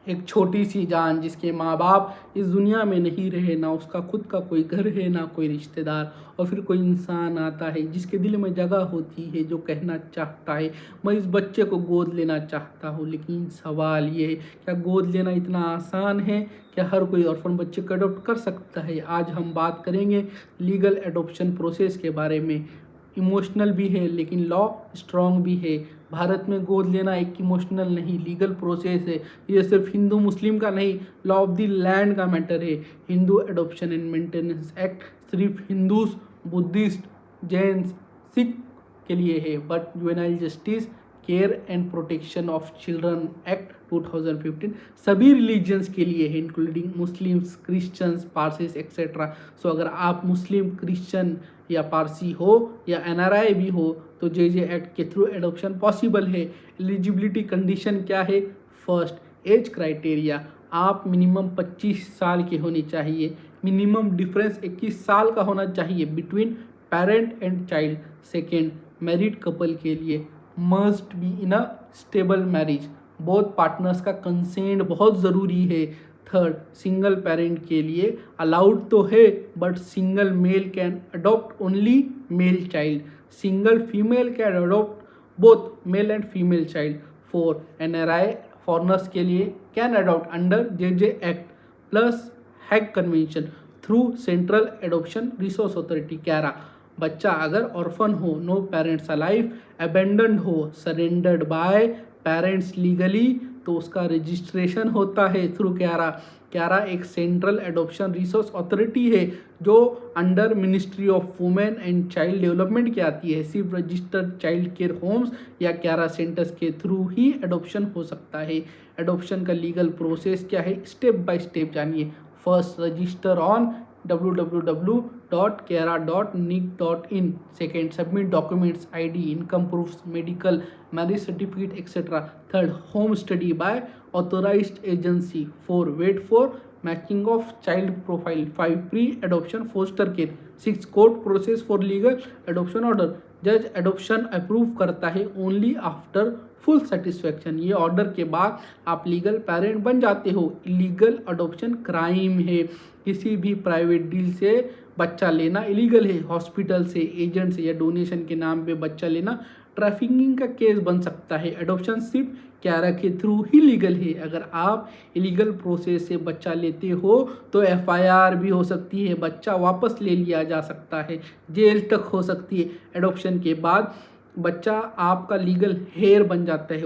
एक छोटी सी जान जिसके माँ बाप इस दुनिया में नहीं रहे, ना उसका खुद का कोई घर है ना कोई रिश्तेदार, और फिर कोई इंसान आता है जिसके दिल में जगह होती है, जो कहना चाहता है मैं इस बच्चे को गोद लेना चाहता हूँ। लेकिन सवाल ये है, क्या गोद लेना इतना आसान है? क्या हर कोई ऑर्फन बच्चे को अडॉप्ट कर सकता है? आज हम बात करेंगे लीगल एडॉप्शन प्रोसेस के बारे में। इमोशनल भी है लेकिन लॉ स्ट्रॉन्ग भी है। भारत में गोद लेना एक इमोशनल नहीं, लीगल प्रोसेस है। ये सिर्फ हिंदू मुस्लिम का नहीं, लॉ ऑफ द लैंड का मैटर है। Hindu adoption and maintenance act सिर्फ हिंदूज, बुद्धिस्ट, जैन, सिख के लिए है, but juvenile justice care and protection of children act 2015 सभी रिलीजियंस के लिए है, including Muslims, Christians, Parsis etcetera. So अगर आप मुस्लिम, क्रिश्चियन या पारसी हो या एनआरआई भी हो तो जे एक्ट के थ्रू एडॉप्शन पॉसिबल है। एलिजिबिलिटी कंडीशन क्या है? फर्स्ट, एज क्राइटेरिया, आप मिनिमम 25 साल के होने चाहिए। मिनिमम डिफरेंस 21 साल का होना चाहिए between parent and child. Second, married couple के लिए must be in a stable marriage, both partners का कंसेंट बहुत ज़रूरी है। थर्ड, सिंगल पेरेंट के लिए अलाउड तो है but single male can adopt only male child, single female can adopt both male and female child. Four, NRI foreigners के लिए can adopt under J act plus Hague convention through central adoption resource authority CARA. बच्चा अगर orphan हो, no parents alive, abandoned हो, surrendered by parents legally, तो उसका registration होता है थ्रू क्यारा। क्यारा एक सेंट्रल एडॉप्शन रिसोर्स अथॉरिटी है जो under ministry of women and child development की आती है। सिर्फ रजिस्टर्ड चाइल्ड केयर होम्स या क्यारा सेंटर्स के थ्रू ही एडॉप्शन हो सकता है। एडॉप्शन का लीगल प्रोसेस क्या है, स्टेप बाय स्टेप जानिए। First, register on www.kera.nic.in. Second, submit documents, ID, income proofs, medical, marriage certificate, etc. Third, home study by authorized agency. 4, wait for matching of child profile. 5, pre-adoption foster care. 6, court process for legal adoption order. जज adoption approve करता है only after full satisfaction. ये order के बाद आप legal parent बन जाते हो। इलीगल अडॉप्शन क्राइम है। किसी भी प्राइवेट डील से बच्चा लेना इलीगल है। हॉस्पिटल से, एजेंट से या डोनेशन के नाम पे बच्चा लेना ट्रैफिकिंग का केस बन सकता है। एडॉप्शन सिर्फ क्यारा के थ्रू ही लीगल है। अगर आप इलीगल प्रोसेस से बच्चा लेते हो तो एफआईआर भी हो सकती है, बच्चा वापस ले लिया जा सकता है, जेल तक हो सकती है। एडॉप्शन के बाद बच्चा आपका लीगल हेयर बन जाता है।